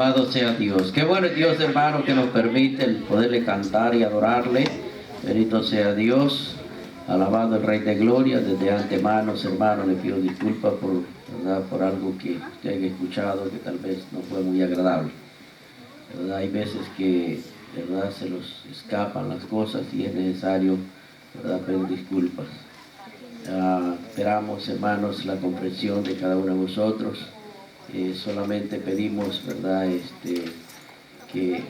Alabado sea Dios. Qué bueno es Dios, hermano, que nos permite el poderle cantar y adorarle. Bendito sea Dios. Alabado el Rey de Gloria. Desde antemano, hermano, le pido disculpas por algo que usted haya escuchado que tal vez no fue muy agradable. ¿Verdad? Hay veces que, ¿verdad?, se los escapan las cosas y es necesario, ¿verdad?, pedir disculpas. Esperamos, hermanos, la comprensión de cada uno de vosotros. Solamente pedimos, ¿verdad?, que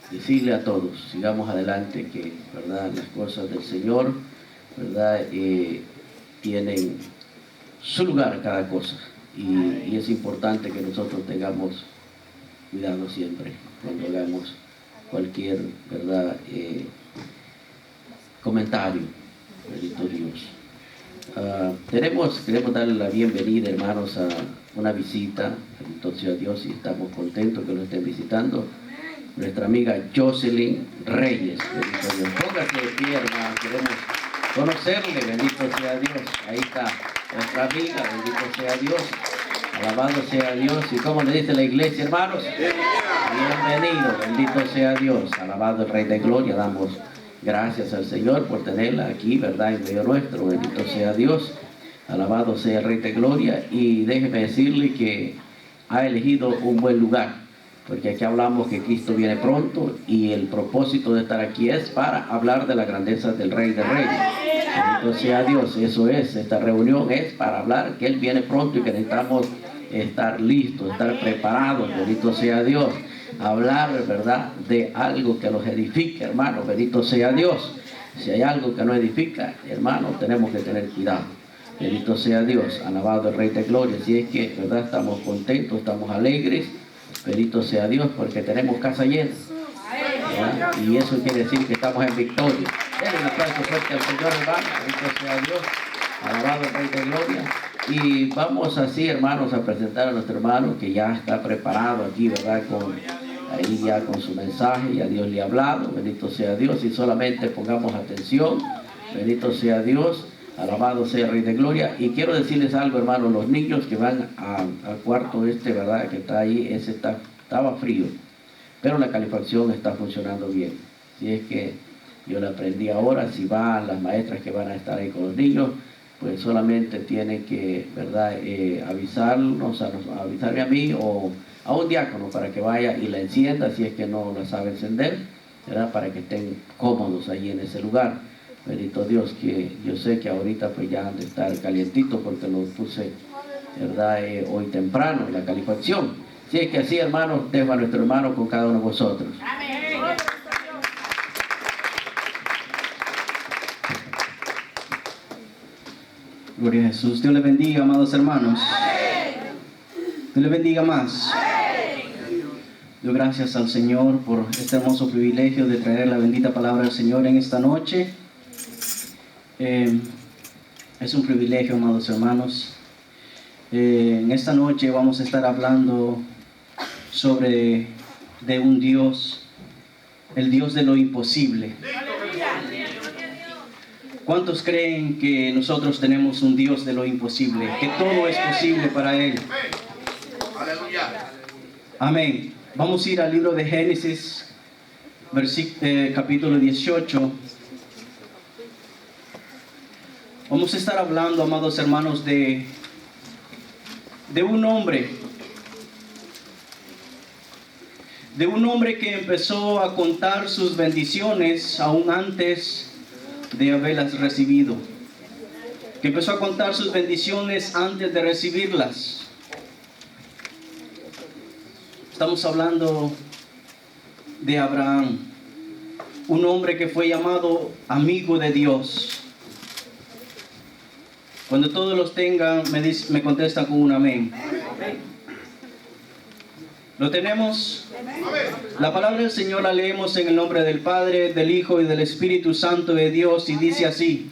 decirle a todos, sigamos adelante, que, ¿verdad?, las cosas del Señor, ¿verdad?, tienen su lugar cada cosa, y es importante que nosotros tengamos cuidado siempre cuando hagamos cualquier, ¿verdad?, comentario. Bendito Dios. Queremos darle la bienvenida, hermanos, a una visita. Bendito sea Dios, y estamos contentos que nos estén visitando. Nuestra amiga Jocelyn Reyes. Bendito Dios. Póngase de pie, hermano. Queremos conocerle. Bendito sea Dios. Ahí está nuestra amiga. Bendito sea Dios. Alabado sea Dios. ¿Y cómo le dice la iglesia, hermanos? Bienvenido. Bendito sea Dios. Alabado el Rey de Gloria. Damos gracias al Señor por tenerla aquí, ¿verdad?, en medio nuestro. Bendito sea Dios. Alabado sea el Rey de Gloria. Y déjeme decirle que ha elegido un buen lugar, porque aquí hablamos que Cristo viene pronto y el propósito de estar aquí es para hablar de la grandeza del Rey de Reyes. Bendito sea Dios. Eso es, esta reunión es para hablar que Él viene pronto y que necesitamos estar listos, estar preparados. Bendito sea Dios. Hablar, ¿verdad?, de algo que los edifique, hermano. Bendito sea Dios. Si hay algo que no edifica, hermano, tenemos que tener cuidado. Bendito sea Dios. Alabado el Rey de Gloria. Si es que, ¿verdad?, estamos contentos, estamos alegres. Bendito sea Dios, porque tenemos casa llena, ¿verdad? Y eso quiere decir que estamos en victoria. Denle un aplauso fuerte al Señor, hermano. Bendito sea Dios. Alabado el Rey de Gloria. Y vamos así, hermanos, a presentar a nuestro hermano que ya está preparado aquí, ¿verdad?, ahí ya con su mensaje. Ya Dios le ha hablado. Bendito sea Dios. Y solamente pongamos atención. Bendito sea Dios. Alabado sea el Rey de Gloria. Y quiero decirles algo, hermanos. Los niños que van al cuarto ¿verdad?, que está ahí, estaba frío, pero la calefacción está funcionando bien. Si es que yo le aprendí ahora, si van las maestras que van a estar ahí con los niños, pues solamente tienen que, ¿verdad?, avisarme a mí o a un diácono para que vaya y la encienda, si es que no la sabe encender, ¿verdad?, para que estén cómodos ahí en ese lugar. Bendito Dios, que yo sé que ahorita pues ya han de estar calientito porque lo puse, ¿verdad?, hoy temprano, la calefacción. Si es que así, hermanos, dejo a nuestro hermano con cada uno de vosotros. Amén. Gloria a Jesús. Dios les bendiga, amados hermanos. Dios les bendiga más. Doy gracias al Señor por este hermoso privilegio de traer la bendita palabra del Señor en esta noche. Es un privilegio, amados hermanos. En esta noche vamos a estar hablando de un Dios, el Dios de lo imposible. ¿Cuántos creen que nosotros tenemos un Dios de lo imposible? Que todo es posible para Él. Amén. Vamos a ir al libro de Génesis, capítulo 18. Vamos a estar hablando, amados hermanos, de un hombre. De un hombre que empezó a contar sus bendiciones aún antes de haberlas recibido. Que empezó a contar sus bendiciones antes de recibirlas. Estamos hablando de Abraham, un hombre que fue llamado amigo de Dios. Cuando todos los tengan, me contestan con un amén. ¿Lo tenemos? La palabra del Señor la leemos en el nombre del Padre, del Hijo y del Espíritu Santo de Dios, y dice así: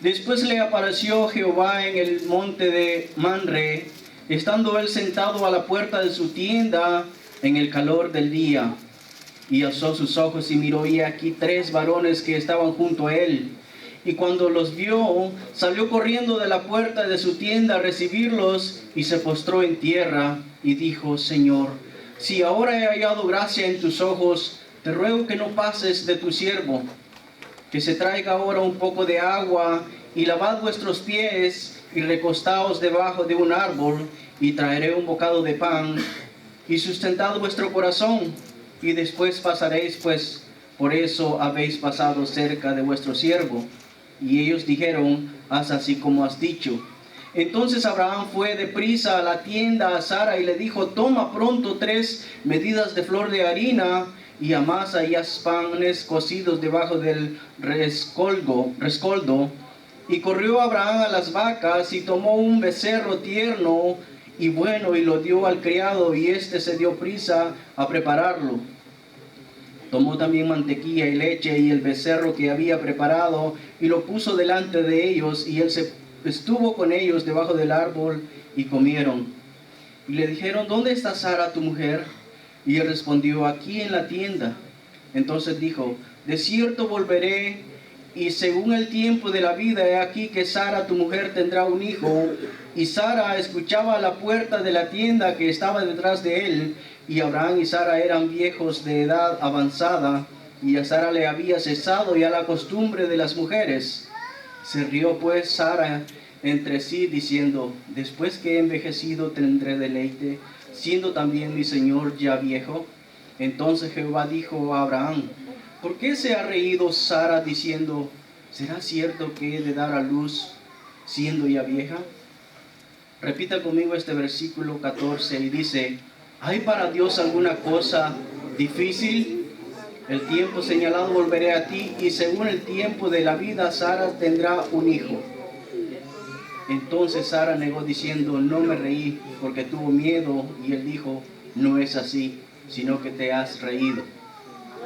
Después le apareció Jehová en el monte de Manre, estando él sentado a la puerta de su tienda en el calor del día. Y alzó sus ojos y miró, y aquí 3 varones que estaban junto a él. Y cuando los vio, salió corriendo de la puerta de su tienda a recibirlos, y se postró en tierra, y dijo: Señor, si ahora he hallado gracia en tus ojos, te ruego que no pases de tu siervo, que se traiga ahora un poco de agua, y lavad vuestros pies, y recostaos debajo de un árbol, y traeré un bocado de pan, y sustentad vuestro corazón, y después pasaréis, pues por eso habéis pasado cerca de vuestro siervo. Y ellos dijeron, haz así como has dicho. Entonces Abraham fue deprisa a la tienda a Sara y le dijo, toma pronto 3 medidas de flor de harina y amasa y haz panes cocidos debajo del rescoldo. Y corrió Abraham a las vacas y tomó un becerro tierno y bueno y lo dio al criado, y éste se dio prisa a prepararlo. Tomó también mantequilla y leche y el becerro que había preparado y lo puso delante de ellos, y él estuvo con ellos debajo del árbol y comieron. Y le dijeron, ¿dónde está Sara tu mujer? Y él respondió, aquí en la tienda. Entonces dijo, de cierto volveré, y según el tiempo de la vida, he aquí que Sara tu mujer tendrá un hijo. Y Sara escuchaba a la puerta de la tienda que estaba detrás de él, y Abraham y Sara eran viejos de edad avanzada, y a Sara le había cesado ya la costumbre de las mujeres. Se rió pues Sara entre sí, diciendo, después que he envejecido tendré deleite, siendo también mi señor ya viejo. Entonces Jehová dijo a Abraham, ¿por qué se ha reído Sara diciendo, ¿será cierto que he de dar a luz siendo ya vieja? Repita conmigo este versículo 14 y dice, ¿hay para Dios alguna cosa difícil? El tiempo señalado volveré a ti, y según el tiempo de la vida Sara tendrá un hijo. Entonces Sara negó diciendo, no me reí, porque tuvo miedo, y él dijo, no es así, sino que te has reído.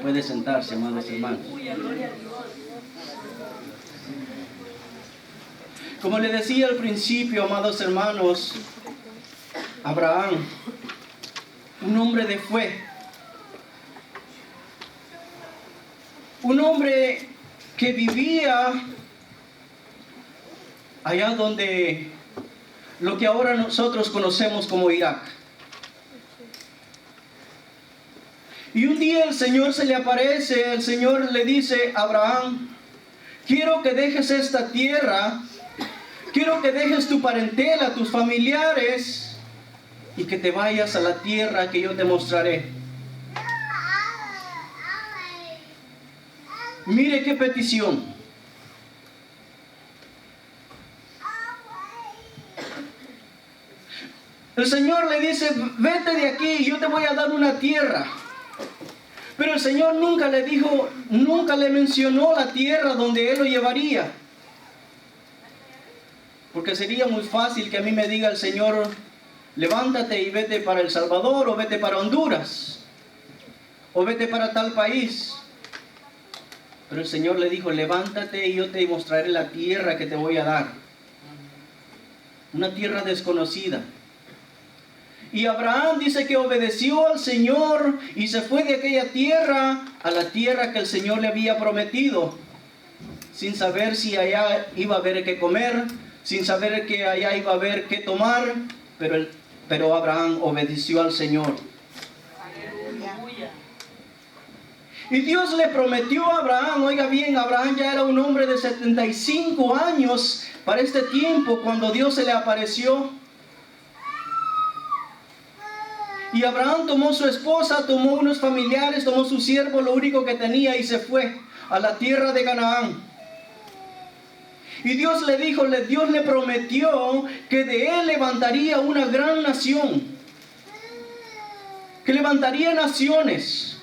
Puede sentarse, amados hermanos. Como le decía al principio, amados hermanos, Abraham, un hombre de fe, un hombre que vivía allá donde lo que ahora nosotros conocemos como Irak. Y un día el Señor se le aparece, el Señor le dice a Abraham, quiero que dejes esta tierra, quiero que dejes tu parentela, tus familiares, y que te vayas a la tierra que yo te mostraré. Mire qué petición. El Señor le dice, vete de aquí, yo te voy a dar una tierra. Pero el Señor nunca le dijo, nunca le mencionó la tierra donde Él lo llevaría. Porque sería muy fácil que a mí me diga el Señor, levántate y vete para El Salvador, o vete para Honduras, o vete para tal país. Pero el Señor le dijo, levántate y yo te mostraré la tierra que te voy a dar. Una tierra desconocida. Y Abraham dice que obedeció al Señor y se fue de aquella tierra a la tierra que el Señor le había prometido, sin saber si allá iba a haber que comer, sin saber que allá iba a haber que tomar, pero Abraham obedeció al Señor. Y Dios le prometió a Abraham, oiga bien, Abraham ya era un hombre de 75 años para este tiempo cuando Dios se le apareció. Y Abraham tomó su esposa, tomó unos familiares, tomó su siervo, lo único que tenía, y se fue a la tierra de Canaán. Y Dios le dijo, Dios le prometió que de él levantaría una gran nación, que levantaría naciones.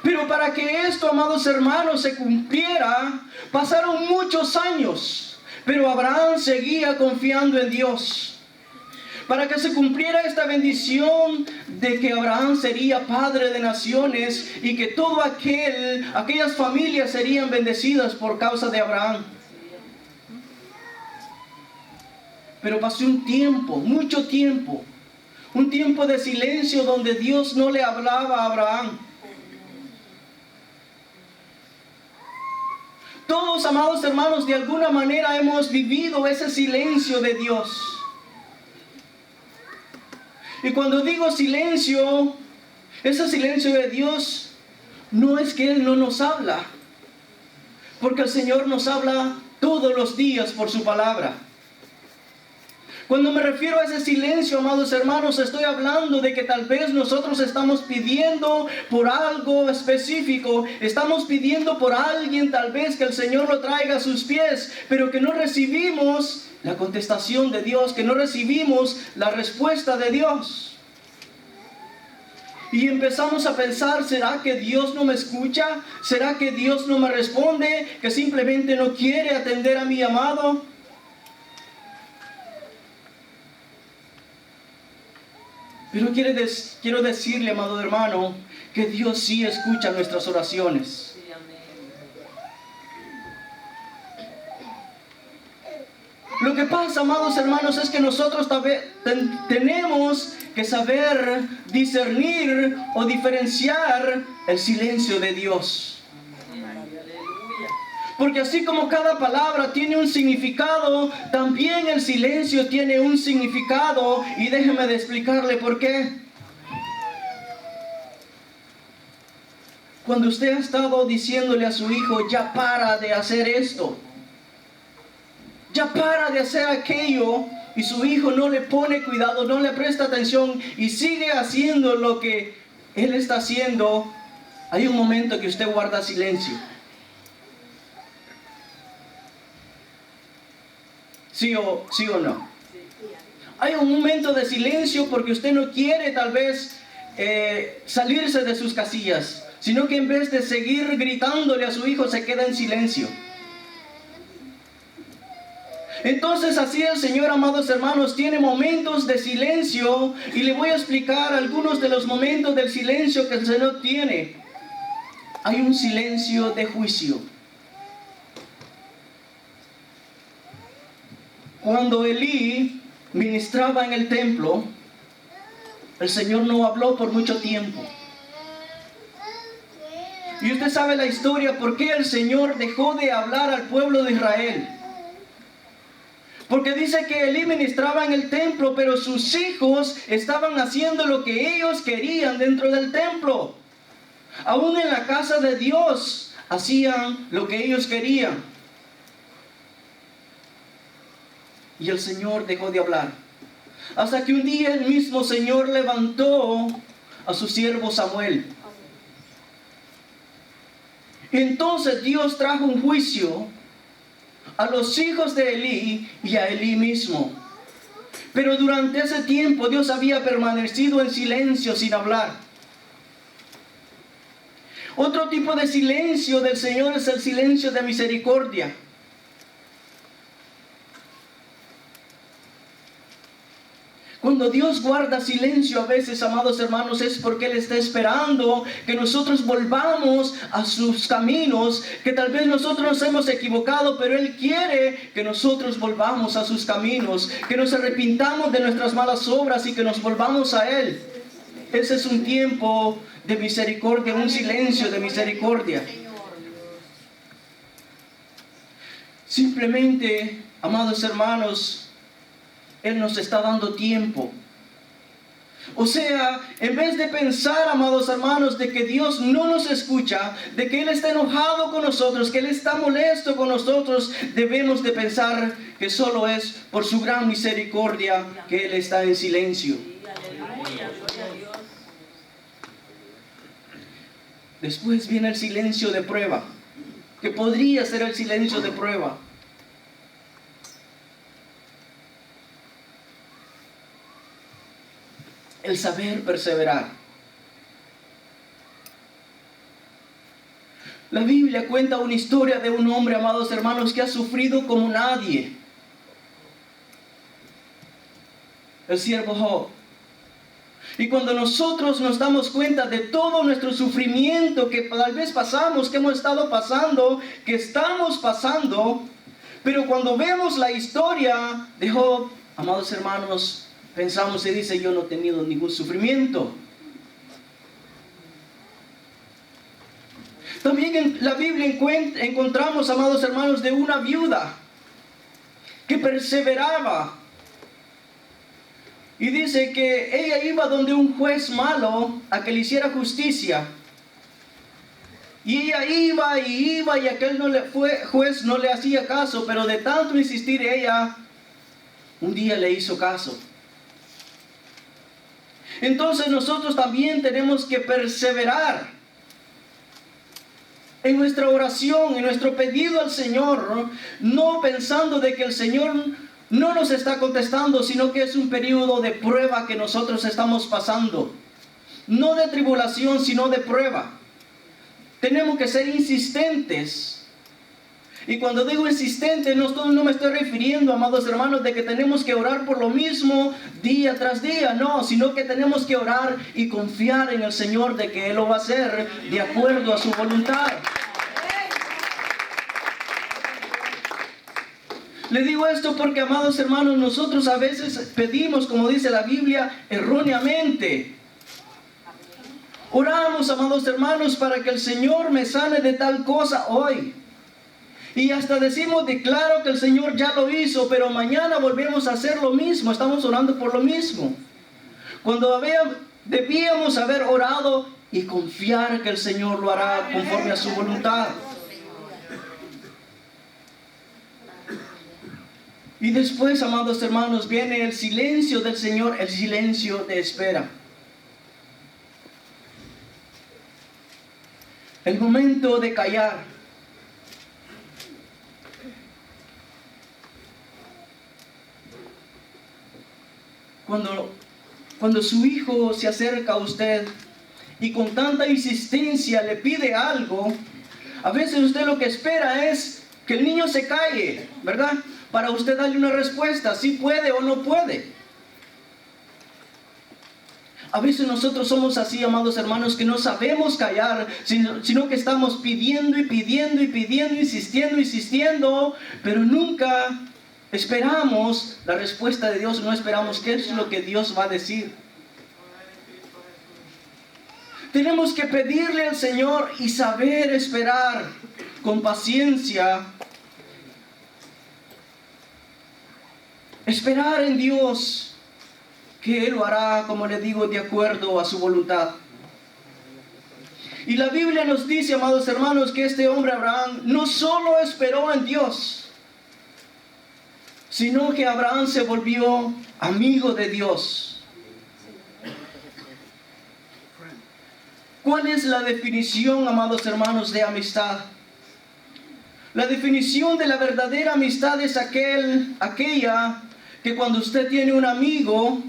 Pero para que esto, amados hermanos, se cumpliera, pasaron muchos años. Pero Abraham seguía confiando en Dios. Para que se cumpliera esta bendición de que Abraham sería padre de naciones y que todo aquellas familias serían bendecidas por causa de Abraham. Pero pasó un tiempo, mucho tiempo, un tiempo de silencio donde Dios no le hablaba a Abraham. Todos, amados hermanos, de alguna manera hemos vivido ese silencio de Dios. Y cuando digo silencio, ese silencio de Dios no es que Él no nos habla, porque el Señor nos habla todos los días por su palabra. Cuando me refiero a ese silencio, amados hermanos, estoy hablando de que tal vez nosotros estamos pidiendo por algo específico, estamos pidiendo por alguien tal vez que el Señor lo traiga a sus pies, pero que no recibimos la contestación de Dios, que no recibimos la respuesta de Dios. Y empezamos a pensar, ¿será que Dios no me escucha? ¿Será que Dios no me responde? ¿Que simplemente no quiere atender a mi llamado? Pero quiero decirle, amado hermano, que Dios sí escucha nuestras oraciones. Lo que pasa, amados hermanos, es que nosotros tenemos que saber discernir o diferenciar el silencio de Dios. Porque así como cada palabra tiene un significado, también el silencio tiene un significado. Y déjeme de explicarle por qué. Cuando usted ha estado diciéndole a su hijo, ya para de hacer esto, ya para de hacer aquello, y su hijo no le pone cuidado, no le presta atención y sigue haciendo lo que él está haciendo, hay un momento que usted guarda silencio. ¿Sí o no? Hay un momento de silencio porque usted no quiere tal vez salirse de sus casillas, sino que en vez de seguir gritándole a su hijo se queda en silencio. Entonces así el Señor, amados hermanos, tiene momentos de silencio, y le voy a explicar algunos de los momentos del silencio que el Señor tiene. Hay un silencio de juicio. Cuando Elí ministraba en el templo, el Señor no habló por mucho tiempo. Y usted sabe la historia, por qué el Señor dejó de hablar al pueblo de Israel. Porque dice que Elí ministraba en el templo, pero sus hijos estaban haciendo lo que ellos querían dentro del templo. Aún en la casa de Dios hacían lo que ellos querían. Y el Señor dejó de hablar. Hasta que un día el mismo Señor levantó a su siervo Samuel. Entonces Dios trajo un juicio a los hijos de Elí y a Elí mismo. Pero durante ese tiempo Dios había permanecido en silencio sin hablar. Otro tipo de silencio del Señor es el silencio de misericordia. Cuando Dios guarda silencio a veces, amados hermanos, es porque Él está esperando que nosotros volvamos a sus caminos, que tal vez nosotros nos hemos equivocado, pero Él quiere que nosotros volvamos a sus caminos, que nos arrepintamos de nuestras malas obras y que nos volvamos a Él. Ese es un tiempo de misericordia, un silencio de misericordia. Simplemente, amados hermanos, Él nos está dando tiempo. O sea, en vez de pensar, amados hermanos, de que Dios no nos escucha, de que Él está enojado con nosotros, que Él está molesto con nosotros, debemos de pensar que solo es por su gran misericordia que Él está en silencio. Después viene el silencio de prueba, que podría ser el silencio de prueba. El saber perseverar. La Biblia cuenta una historia de un hombre, amados hermanos, que ha sufrido como nadie. El siervo Job. Y cuando nosotros nos damos cuenta de todo nuestro sufrimiento que tal vez pasamos, que hemos estado pasando, que estamos pasando, pero cuando vemos la historia de Job, amados hermanos, pensamos y dice, yo no he tenido ningún sufrimiento. También en la Biblia encontramos, amados hermanos, de una viuda que perseveraba. Y dice que ella iba donde un juez malo a que le hiciera justicia. Y ella iba y aquel juez no le hacía caso, pero de tanto insistir ella, un día le hizo caso. Entonces nosotros también tenemos que perseverar en nuestra oración, en nuestro pedido al Señor, no pensando de que el Señor no nos está contestando, sino que es un periodo de prueba que nosotros estamos pasando. No de tribulación, sino de prueba. Tenemos que ser insistentes. Y cuando digo insistentes, no me estoy refiriendo, amados hermanos, de que tenemos que orar por lo mismo día tras día. No, sino que tenemos que orar y confiar en el Señor de que Él lo va a hacer de acuerdo a su voluntad. Le digo esto porque, amados hermanos, nosotros a veces pedimos, como dice la Biblia, erróneamente. Oramos, amados hermanos, para que el Señor me sane de tal cosa hoy. Y hasta decimos, declaro que el Señor ya lo hizo, pero mañana volvemos a hacer lo mismo. Estamos orando por lo mismo. Cuando debíamos haber orado y confiar que el Señor lo hará conforme a su voluntad. Y después, amados hermanos, viene el silencio del Señor, el silencio de espera. El momento de callar. Cuando su hijo se acerca a usted y con tanta insistencia le pide algo, a veces usted lo que espera es que el niño se calle, ¿verdad? Para usted darle una respuesta, si puede o no puede. A veces nosotros somos así, amados hermanos, que no sabemos callar, sino que estamos pidiendo, insistiendo, pero nunca esperamos la respuesta de Dios, no esperamos qué es lo que Dios va a decir. Tenemos que pedirle al Señor y saber esperar con paciencia. Esperar en Dios, que Él lo hará, como le digo, de acuerdo a su voluntad. Y la Biblia nos dice, amados hermanos, que este hombre Abraham no solo esperó en Dios, sino que Abraham se volvió amigo de Dios. ¿Cuál es la definición, amados hermanos, de amistad? La definición de la verdadera amistad es aquella que cuando usted tiene un amigo,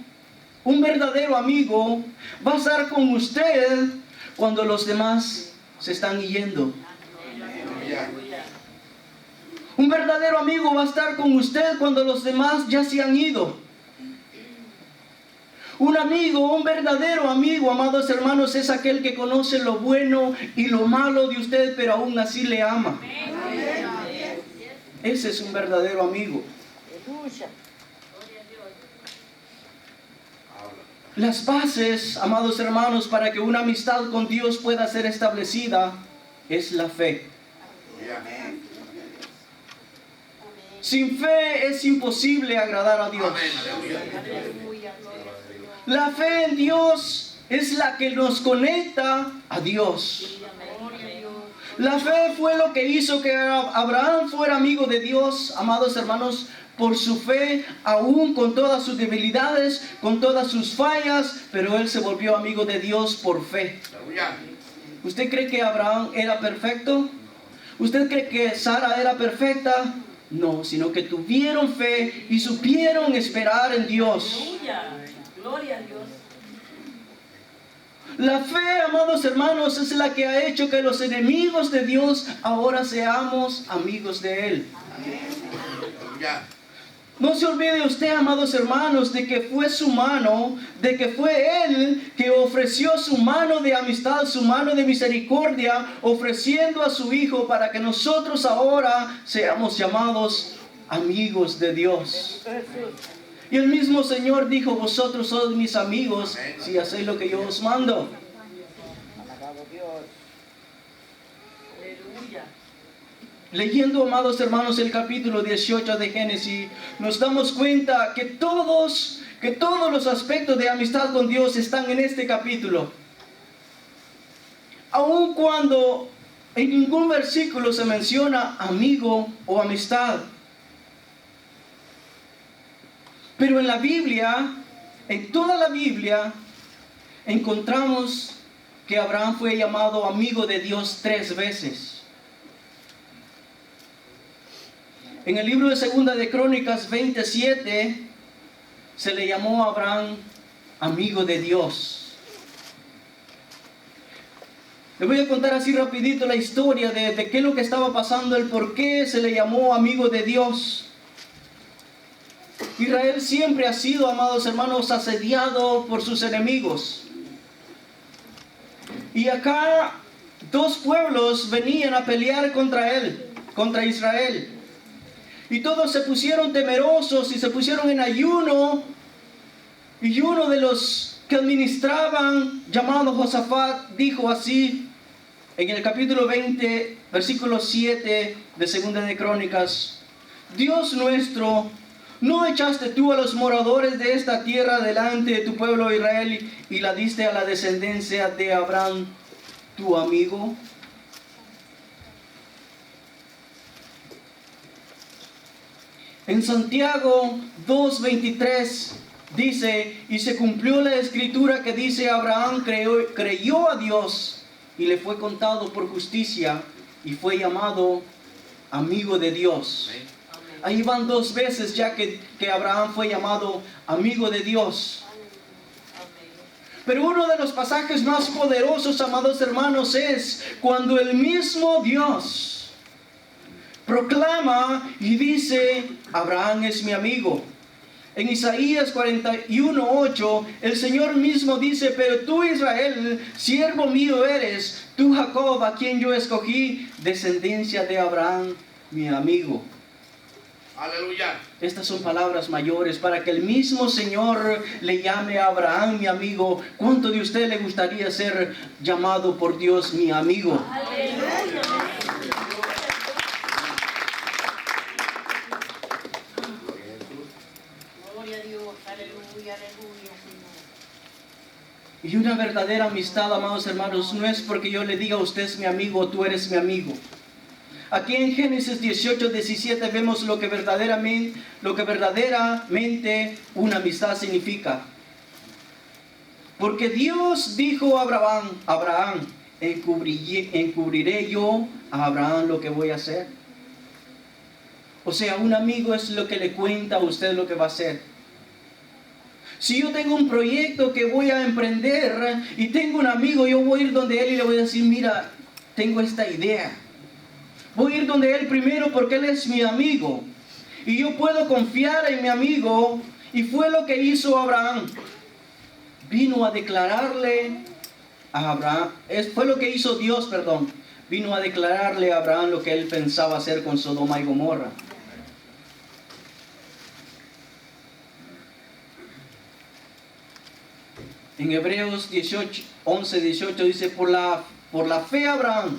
un verdadero amigo, va a estar con usted cuando los demás se están yendo. Un verdadero amigo va a estar con usted cuando los demás ya se han ido. Un amigo, un verdadero amigo, amados hermanos, es aquel que conoce lo bueno y lo malo de usted, pero aún así le ama. Ese es un verdadero amigo. Las bases, amados hermanos, para que una amistad con Dios pueda ser establecida es la fe. Sin fe es imposible agradar a Dios. La fe en Dios es la que nos conecta a Dios. La fe fue lo que hizo que Abraham fuera amigo de Dios, amados hermanos, por su fe, aún con todas sus debilidades, con todas sus fallas, pero él se volvió amigo de Dios por fe. ¿Usted cree que Abraham era perfecto? ¿Usted cree que Sara era perfecta? No, sino que tuvieron fe y supieron esperar en Dios. Gloria a Dios. La fe, amados hermanos, es la que ha hecho que los enemigos de Dios ahora seamos amigos de Él. No se olvide usted, amados hermanos, de que fue su mano, de que fue Él que ofreció su mano de amistad, su mano de misericordia, ofreciendo a su Hijo para que nosotros ahora seamos llamados amigos de Dios. Y el mismo Señor dijo, vosotros sois mis amigos si hacéis lo que yo os mando. Leyendo, amados hermanos, el capítulo 18 de Génesis, nos damos cuenta que todos que todos los aspectos de amistad con Dios están en este capítulo. Aun cuando en ningún versículo se menciona amigo o amistad. Pero en la Biblia, en toda la Biblia, encontramos que Abraham fue llamado amigo de Dios 3 veces. En el libro de Segunda de Crónicas 27, se le llamó a Abraham amigo de Dios. Les voy a contar así rapidito la historia de qué es lo que estaba pasando, el por qué se le llamó amigo de Dios. Israel siempre ha sido, amados hermanos, asediado por sus enemigos. Y acá 2 pueblos venían a pelear contra él, contra Israel. Y todos se pusieron temerosos y se pusieron en ayuno. Y uno de los que administraban, llamado Josafat, dijo así, en el capítulo 20, versículo 7 de Segunda de Crónicas: Dios nuestro, ¿no echaste tú a los moradores de esta tierra delante de tu pueblo Israel y la diste a la descendencia de Abraham, tu amigo? En Santiago 2:23 dice: y se cumplió la escritura que dice, Abraham creyó a Dios y le fue contado por justicia y fue llamado amigo de Dios. Ahí van 2 veces ya que Abraham fue llamado amigo de Dios. Pero uno de los pasajes más poderosos, amados hermanos, es cuando el mismo Dios proclama y dice: Abraham es mi amigo. En Isaías 41:8, el Señor mismo dice: pero tú, Israel, siervo mío eres, tú, Jacob, a quien yo escogí, descendencia de Abraham, mi amigo. Aleluya. Estas son palabras mayores para que el mismo Señor le llame a Abraham mi amigo. ¿Cuánto de usted le gustaría ser llamado por Dios mi amigo? Aleluya. Gloria a Dios. Aleluya, aleluya, Señor. Y una verdadera amistad, amados hermanos, no es porque yo le diga a usted es mi amigo o tú eres mi amigo. Aquí en Génesis 18:17 vemos lo que verdaderamente una amistad significa. Porque Dios dijo a Abraham, encubriré yo a Abraham lo que voy a hacer. O sea, un amigo es lo que le cuenta a usted lo que va a hacer. Si yo tengo un proyecto que voy a emprender y tengo un amigo, yo voy a ir donde él y le voy a decir: mira, tengo esta idea. Voy a ir donde él primero porque él es mi amigo. Y yo puedo confiar en mi amigo. Y fue lo que hizo Abraham. Vino a declararle a Abraham. Fue lo que hizo Dios, perdón. Vino a declararle a Abraham lo que él pensaba hacer con Sodoma y Gomorra. En Hebreos 11:18 dice: por la fe Abraham,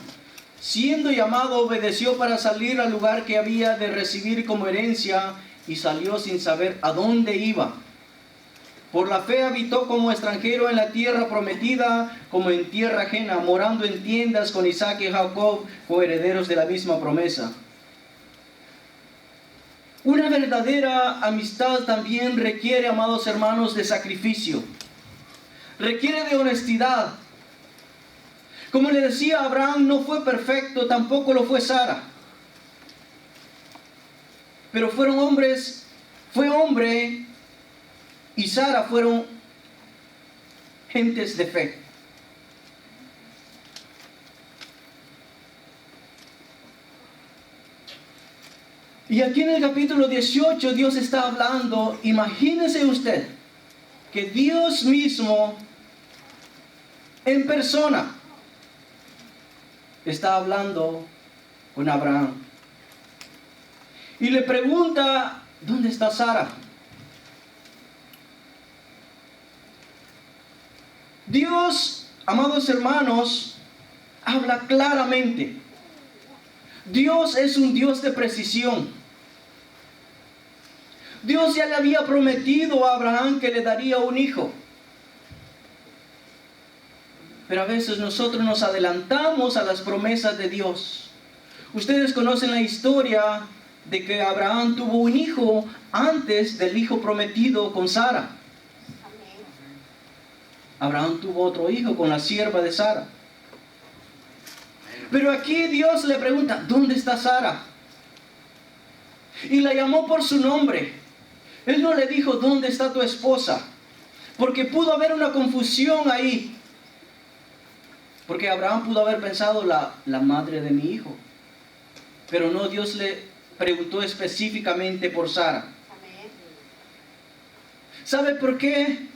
siendo llamado, obedeció para salir al lugar que había de recibir como herencia, y salió sin saber a dónde iba. Por la fe habitó como extranjero en la tierra prometida, como en tierra ajena, morando en tiendas con Isaac y Jacob, coherederos de la misma promesa. Una verdadera amistad también requiere, amados hermanos, de sacrificio. Requiere de honestidad. Como le decía, Abraham no fue perfecto, tampoco lo fue Sara. Pero fue hombre y Sara fueron gentes de fe. Y aquí en el capítulo 18 Dios está hablando. Imagínese usted que Dios mismo en persona está hablando con Abraham. Y le pregunta: ¿dónde está Sara? Dios, amados hermanos, habla claramente. Dios es un Dios de precisión. Dios ya le había prometido a Abraham que le daría un hijo. Pero a veces nosotros nos adelantamos a las promesas de Dios. Ustedes conocen la historia de que Abraham tuvo un hijo antes del hijo prometido con Sara. Abraham tuvo otro hijo con la sierva de Sara. Pero aquí Dios le pregunta, ¿dónde está Sara? Y la llamó por su nombre. Él no le dijo, ¿dónde está tu esposa? Porque pudo haber una confusión ahí. Porque Abraham pudo haber pensado la madre de mi hijo. Pero no, Dios le preguntó específicamente por Sara. ¿Sabe por qué?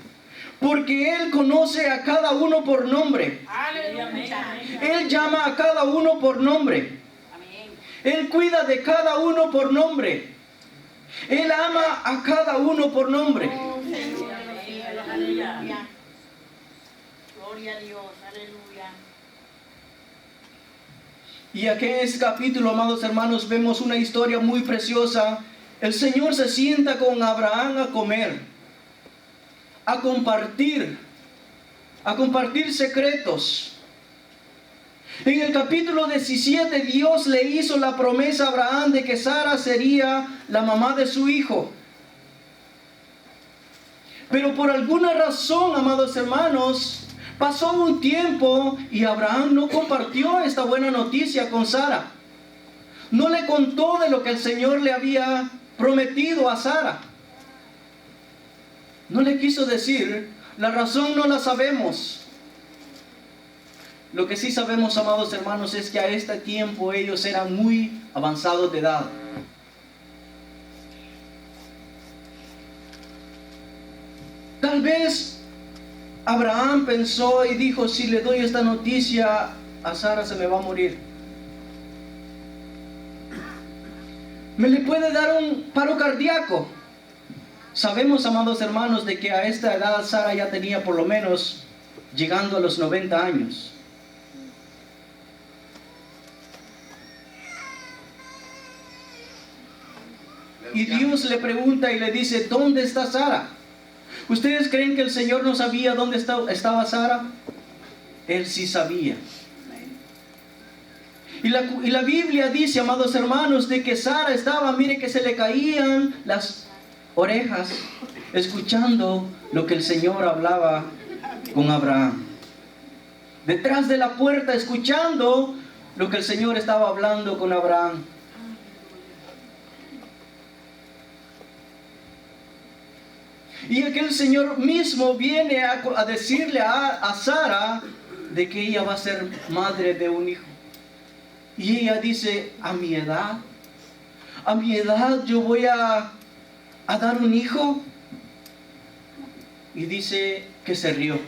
Porque Él conoce a cada uno por nombre. Él llama a cada uno por nombre. Él cuida de cada uno por nombre. Él ama a cada uno por nombre. Aleluya. Gloria a Dios. Aleluya. Y aquí en este capítulo, amados hermanos, vemos una historia muy preciosa. El Señor se sienta con Abraham a comer, a compartir secretos. En el capítulo 17, Dios le hizo la promesa a Abraham de que Sara sería la mamá de su hijo. Pero por alguna razón, amados hermanos, pasó un tiempo y Abraham no compartió esta buena noticia con Sara. No le contó de lo que el Señor le había prometido a Sara. No le quiso decir, la razón no la sabemos. Lo que sí sabemos, amados hermanos, es que a este tiempo ellos eran muy avanzados de edad. Tal vez Abraham pensó y dijo, si le doy esta noticia a Sara se me va a morir. Me le puede dar un paro cardíaco. Sabemos, amados hermanos, de que a esta edad Sara ya tenía por lo menos llegando a los 90 años. Y Dios le pregunta y le dice, ¿dónde está Sara? ¿Ustedes creen que el Señor no sabía dónde estaba Sara? Él sí sabía. Y la Biblia dice, amados hermanos, de que Sara estaba, mire que se le caían las orejas, escuchando lo que el Señor hablaba con Abraham. Detrás de la puerta, escuchando lo que el Señor estaba hablando con Abraham. Y aquel Señor mismo viene a decirle a Sara de que ella va a ser madre de un hijo. Y ella dice, a mi edad yo voy a dar un hijo. Y dice que se rió.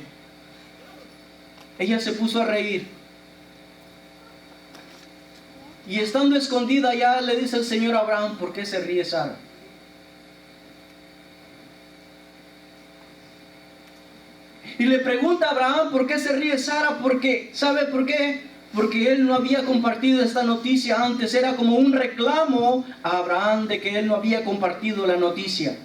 Ella se puso a reír. Y estando escondida ya le dice el Señor a Abraham, ¿por qué se ríe Sara? Y le pregunta a Abraham por qué se ríe Sara, porque, ¿sabe por qué? Porque él no había compartido esta noticia antes. Era como un reclamo a Abraham de que él no había compartido la noticia.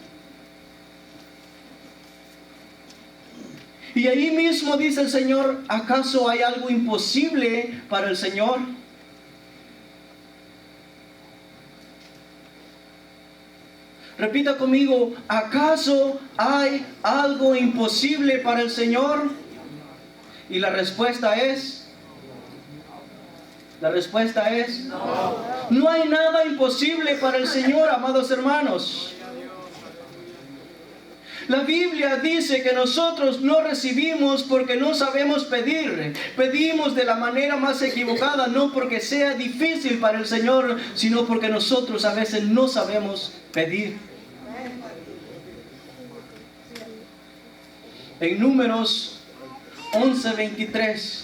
Y ahí mismo dice el Señor, ¿acaso hay algo imposible para el Señor? Repita conmigo, ¿acaso hay algo imposible para el Señor? Y la respuesta es no. No hay nada imposible para el Señor, amados hermanos. La Biblia dice que nosotros no recibimos porque no sabemos pedir. Pedimos de la manera más equivocada, no porque sea difícil para el Señor, sino porque nosotros a veces no sabemos pedir. En Números 11:23,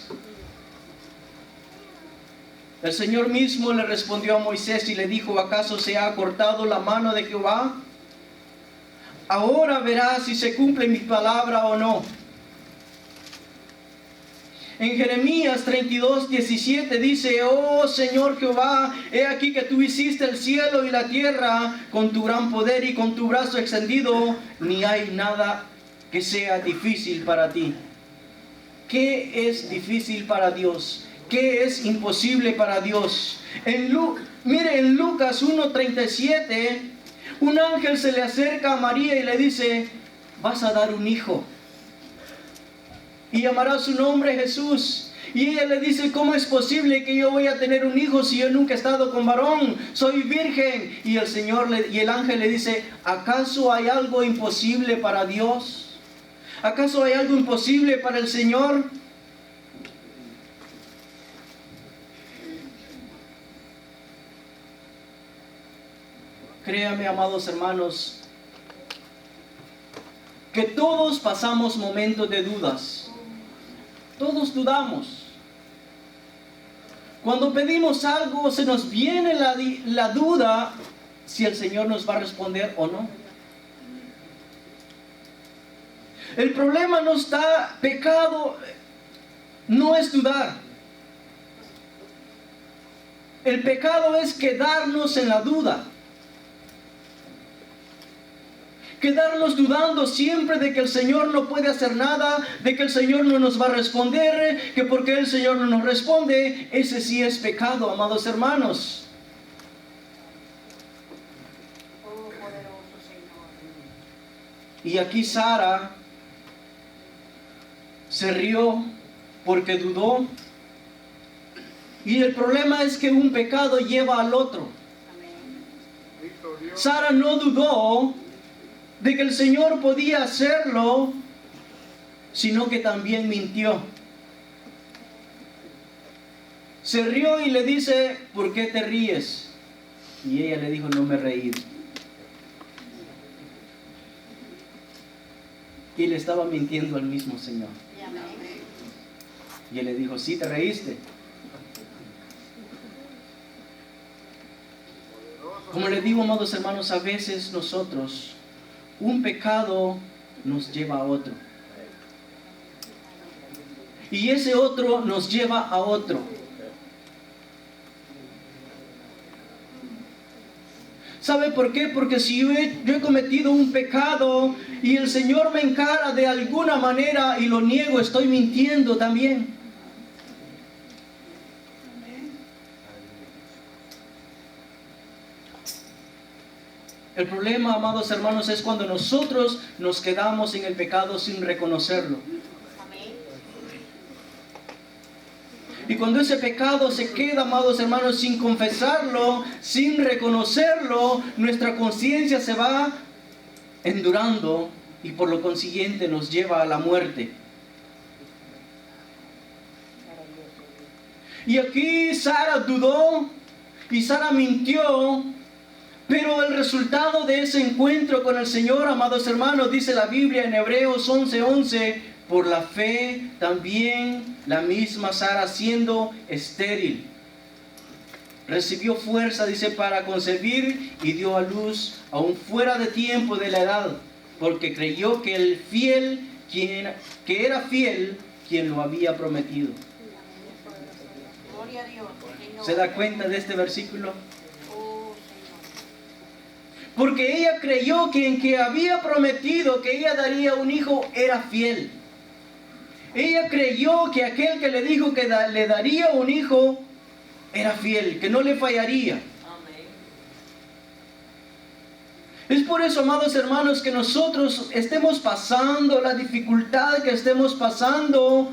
el Señor mismo le respondió a Moisés y le dijo, ¿acaso se ha cortado la mano de Jehová? Ahora verás si se cumple mi palabra o no. En Jeremías 32:17 dice: oh Señor Jehová, he aquí que tú hiciste el cielo y la tierra con tu gran poder y con tu brazo extendido, ni hay nada que sea difícil para ti. ¿Qué es difícil para Dios? ¿Qué es imposible para Dios? Mire, en Lucas 1:37, un ángel se le acerca a María y le dice: vas a dar un hijo y llamará su nombre Jesús. Y ella le dice: ¿cómo es posible que yo voy a tener un hijo si yo nunca he estado con varón? Soy virgen. Y el ángel le dice: ¿acaso hay algo imposible para Dios? ¿Acaso hay algo imposible para el Señor? Créame, amados hermanos, que todos pasamos momentos de dudas. Todos dudamos. Cuando pedimos algo, se nos viene la duda si el Señor nos va a responder o no. El problema no está, pecado no es dudar. El pecado es quedarnos en la duda. Quedarnos dudando siempre de que el Señor no puede hacer nada, de que el Señor no nos va a responder, que porque el Señor no nos responde, ese sí es pecado, amados hermanos. Oh, poderoso Señor. Y aquí Sara se rió porque dudó. Y el problema es que un pecado lleva al otro. Amén. Sara no dudó de que el Señor podía hacerlo, sino que también mintió. Se rió y le dice: ¿por qué te ríes? Y ella le dijo: no me reí. Y le estaba mintiendo al mismo Señor. Amén. Y él le dijo: sí, te reíste. Como les digo, amados hermanos, a veces nosotros, un pecado nos lleva a otro. Y ese otro nos lleva a otro. ¿Sabe por qué? Porque si yo he cometido un pecado y el Señor me encara de alguna manera y lo niego, estoy mintiendo también. El problema, amados hermanos, es cuando nosotros nos quedamos en el pecado sin reconocerlo. Amén. Y cuando ese pecado se queda, amados hermanos, sin confesarlo, sin reconocerlo, nuestra conciencia se va endurando y por lo consiguiente nos lleva a la muerte. Y aquí Sara dudó y Sara mintió. Pero el resultado de ese encuentro con el Señor, amados hermanos, dice la Biblia en Hebreos 11:11, por la fe también la misma Sara, siendo estéril, recibió fuerza, dice, para concebir y dio a luz aún fuera de tiempo de la edad, porque creyó que era fiel quien lo había prometido. Gloria a Dios, Señor. ¿Se da cuenta de este versículo? Oh, Señor. Porque ella creyó que en que había prometido que ella daría un hijo era fiel. Ella creyó que aquel que le dijo que le daría un hijo era fiel, que no le fallaría. Amén. Es por eso, amados hermanos, que nosotros estemos pasando la dificultad que estemos pasando,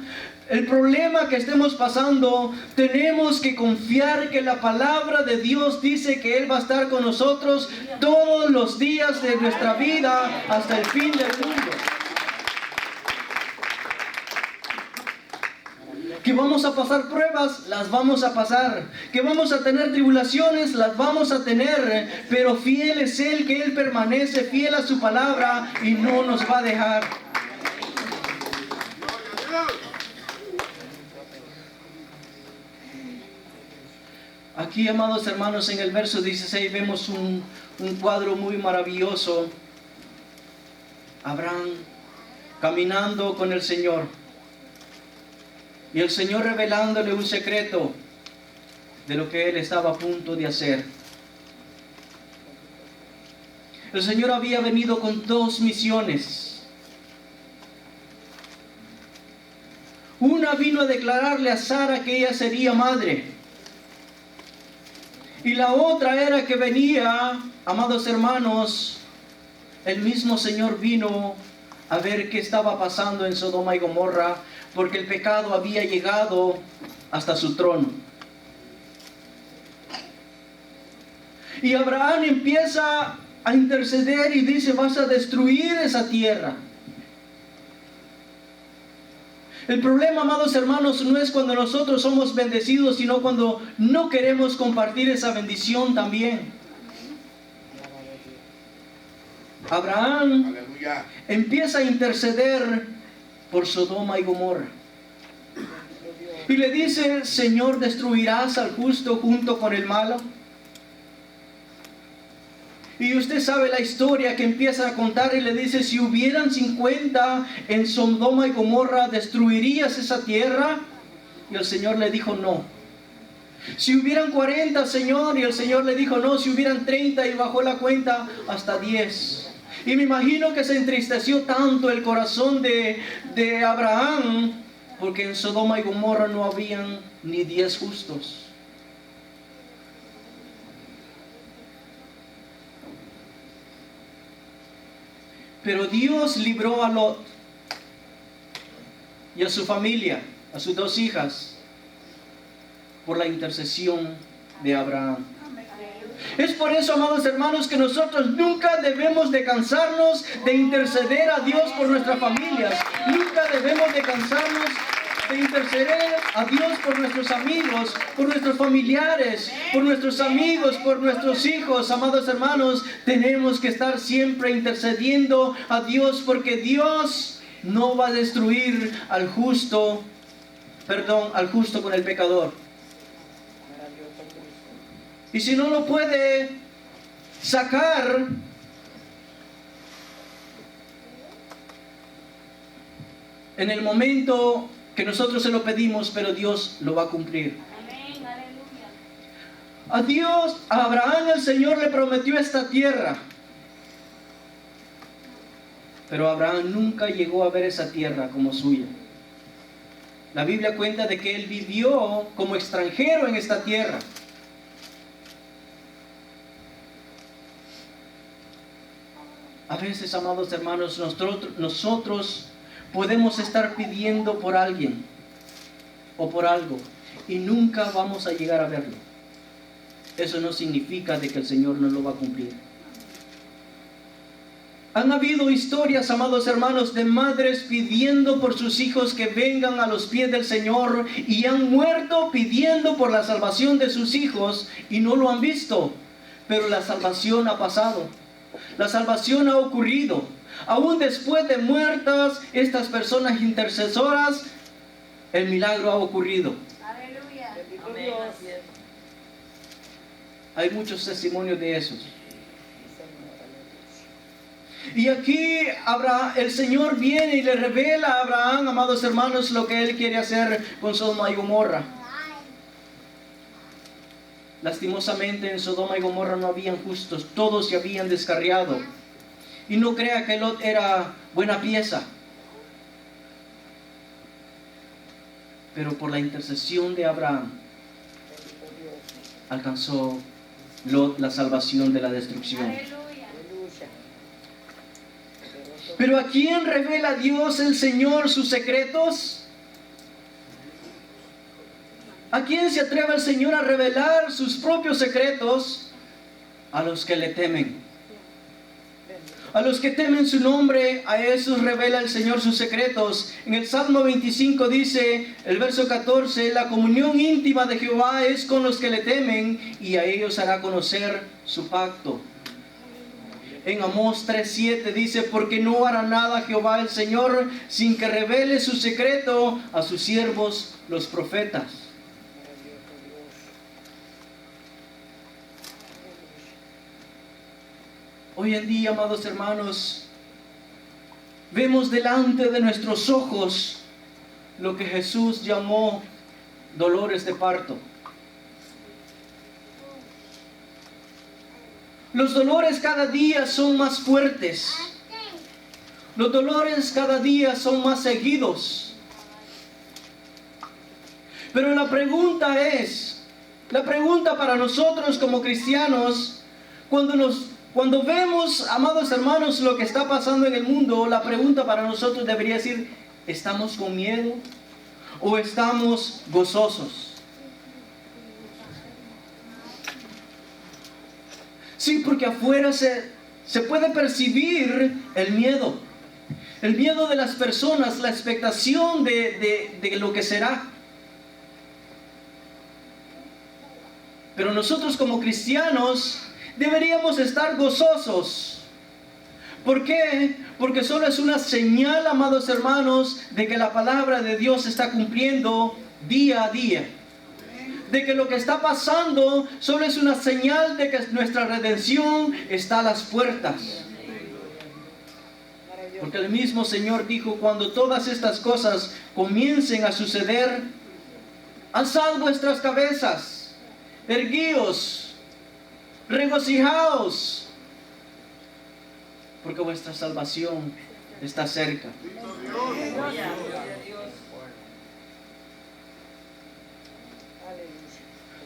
el problema que estemos pasando, tenemos que confiar que la palabra de Dios dice que Él va a estar con nosotros todos los días de nuestra vida hasta el fin del mundo. Que vamos a pasar pruebas, las vamos a pasar. Que vamos a tener tribulaciones, las vamos a tener. Pero fiel es Él, que Él permanece fiel a su palabra y no nos va a dejar. Aquí, amados hermanos, en el verso 16 vemos un cuadro muy maravilloso. Abraham caminando con el Señor. Y el Señor revelándole un secreto de lo que él estaba a punto de hacer. El Señor había venido con dos misiones. Una vino a declararle a Sara que ella sería madre. Y la otra era que venía, amados hermanos, el mismo Señor vino a ver qué estaba pasando en Sodoma y Gomorra, porque el pecado había llegado hasta su trono. Y Abraham empieza a interceder y dice: vas a destruir esa tierra. El problema, amados hermanos, no es cuando nosotros somos bendecidos, sino cuando no queremos compartir esa bendición también. Abraham Aleluya. empieza a interceder por Sodoma y Gomorra. Y le dice: Señor, ¿destruirás al justo junto con el malo? Y usted sabe la historia que empieza a contar y le dice: si hubieran 50 en Sodoma y Gomorra, ¿destruirías esa tierra? Y el Señor le dijo: no. Si hubieran 40, Señor, y el Señor le dijo: no. Si hubieran 30, y bajó la cuenta hasta 10. Y me imagino que se entristeció tanto el corazón de Abraham, porque en Sodoma y Gomorra no habían ni 10 justos. Pero Dios libró a Lot y a su familia, a sus 2 hijas, por la intercesión de Abraham. Es por eso, amados hermanos, que nosotros nunca debemos de cansarnos de interceder a Dios por nuestras familias. Nunca debemos de cansarnos de interceder a Dios por nuestros amigos, por nuestros familiares, por nuestros amigos, por nuestros hijos. Amados hermanos, tenemos que estar siempre intercediendo a Dios, porque Dios no va a destruir al justo con el pecador. Y si no lo puede sacar, en el momento que nosotros se lo pedimos, pero Dios lo va a cumplir. Amén, aleluya. A Dios, a Abraham, el Señor le prometió esta tierra. Pero Abraham nunca llegó a ver esa tierra como suya. La Biblia cuenta de que él vivió como extranjero en esta tierra. A veces, amados hermanos, nosotros podemos estar pidiendo por alguien o por algo y nunca vamos a llegar a verlo. Eso no significa de que el Señor no lo va a cumplir. Han habido historias, amados hermanos, de madres pidiendo por sus hijos que vengan a los pies del Señor, y han muerto pidiendo por la salvación de sus hijos y no lo han visto, pero la salvación ha pasado. La salvación ha ocurrido. Aún después de muertas estas personas intercesoras, el milagro ha ocurrido. Aleluya. Amén, así es. Hay muchos testimonios de esos. Y aquí el Señor viene y le revela a Abraham, amados hermanos, lo que Él quiere hacer con Sodoma y Gomorra. Lastimosamente en Sodoma y Gomorra no habían justos, todos se habían descarriado. Y no crea que Lot era buena pieza. Pero por la intercesión de Abraham alcanzó Lot la salvación de la destrucción. Aleluya. Pero ¿a quién revela Dios el Señor sus secretos? ¿A quién se atreve el Señor a revelar sus propios secretos? A los que le temen. A los que temen su nombre, a esos revela el Señor sus secretos. En el Salmo 25 dice, el verso 14, la comunión íntima de Jehová es con los que le temen, y a ellos hará conocer su pacto. En Amós 3:7 dice, porque no hará nada Jehová el Señor sin que revele su secreto a sus siervos los profetas. Hoy en día, amados hermanos, vemos delante de nuestros ojos lo que Jesús llamó dolores de parto. Los dolores cada día son más fuertes. Los dolores cada día son más seguidos. Pero la pregunta para nosotros como cristianos, cuando vemos, amados hermanos, lo que está pasando en el mundo, la pregunta para nosotros debería ser, ¿estamos con miedo o estamos gozosos? Sí, porque afuera se puede percibir el miedo de las personas, la expectación de lo que será. Pero nosotros como cristianos deberíamos estar gozosos. ¿Por qué? Porque solo es una señal, amados hermanos, de que la palabra de Dios se está cumpliendo día a día. De que lo que está pasando solo es una señal de que nuestra redención está a las puertas. Porque el mismo Señor dijo, cuando todas estas cosas comiencen a suceder, alzad vuestras cabezas, erguíos, regocijaos, porque vuestra salvación está cerca.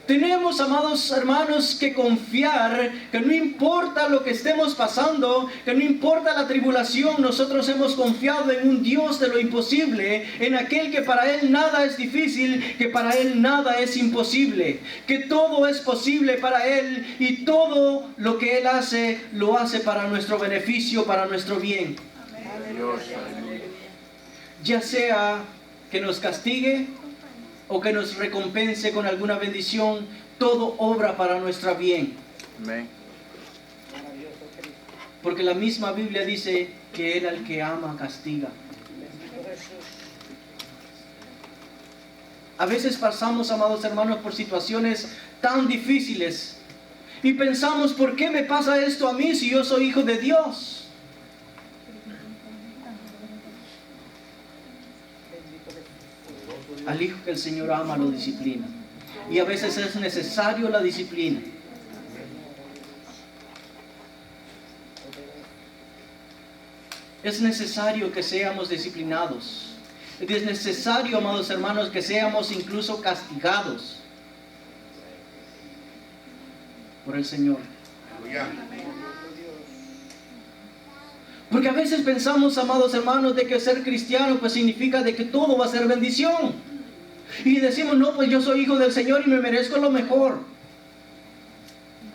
Tenemos, amados hermanos, que confiar que no importa lo que estemos pasando, que no importa la tribulación, nosotros hemos confiado en un Dios de lo imposible, en aquel que para Él nada es difícil, que para Él nada es imposible, que todo es posible para Él y todo lo que Él hace, lo hace para nuestro beneficio, para nuestro bien. Ya sea que nos castigue o que nos recompense con alguna bendición, todo obra para nuestro bien. Amén. Porque la misma Biblia dice que Él al que ama castiga. A veces pasamos, amados hermanos, por situaciones tan difíciles y pensamos, ¿por qué me pasa esto a mí si yo soy hijo de Dios? Al hijo que el Señor ama lo disciplina. Y a veces es necesario la disciplina. Es necesario que seamos disciplinados. Es necesario, amados hermanos, que seamos incluso castigados por el Señor. Porque a veces pensamos, amados hermanos, de que ser cristiano pues significa de que todo va a ser bendición. Y decimos, no, pues yo soy hijo del Señor y me merezco lo mejor.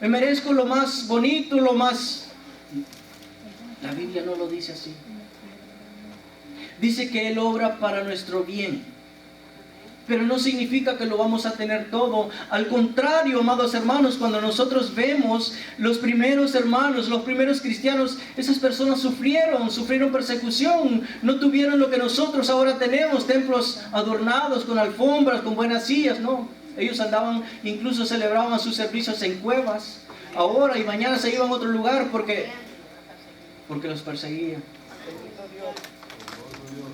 Me merezco lo más bonito, lo más... La Biblia no lo dice así. Dice que Él obra para nuestro bien. Pero no significa que lo vamos a tener todo. Al contrario, amados hermanos, cuando nosotros vemos los primeros hermanos, los primeros cristianos, esas personas sufrieron persecución, no tuvieron lo que nosotros ahora tenemos, templos adornados con alfombras, con buenas sillas, no. Ellos andaban, incluso celebraban sus servicios en cuevas. Ahora y mañana se iban a otro lugar porque los perseguían.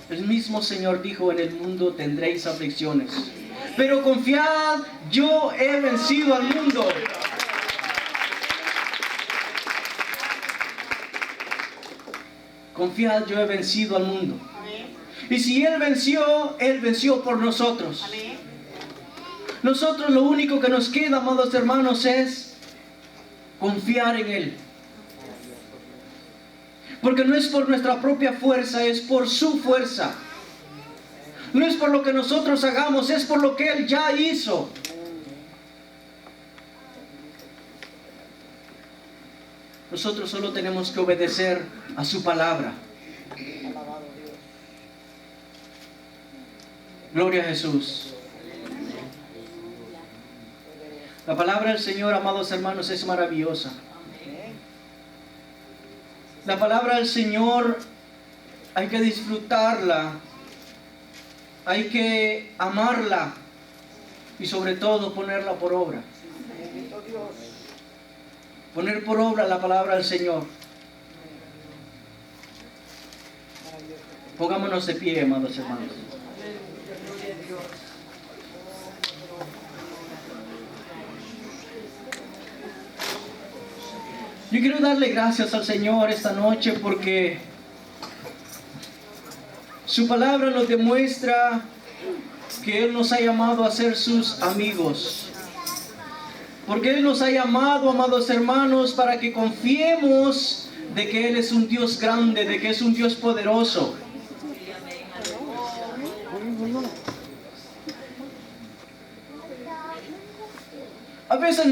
El mismo Señor dijo, en el mundo tendréis aflicciones, pero confiad, yo he vencido al mundo. Confiad, yo he vencido al mundo. Y si Él venció por nosotros. Nosotros lo único que nos queda, amados hermanos, es confiar en Él. Porque no es por nuestra propia fuerza, es por su fuerza. No es por lo que nosotros hagamos, es por lo que Él ya hizo. Nosotros solo tenemos que obedecer a su palabra. Gloria a Jesús. La palabra del Señor, amados hermanos, es maravillosa. La palabra del Señor hay que disfrutarla, hay que amarla y sobre todo ponerla por obra. Poner por obra la palabra del Señor. Pongámonos de pie, amados hermanos. Yo quiero darle gracias al Señor esta noche porque su palabra nos demuestra que Él nos ha llamado a ser sus amigos. Porque Él nos ha llamado, amados hermanos, para que confiemos de que Él es un Dios grande, de que es un Dios poderoso. A veces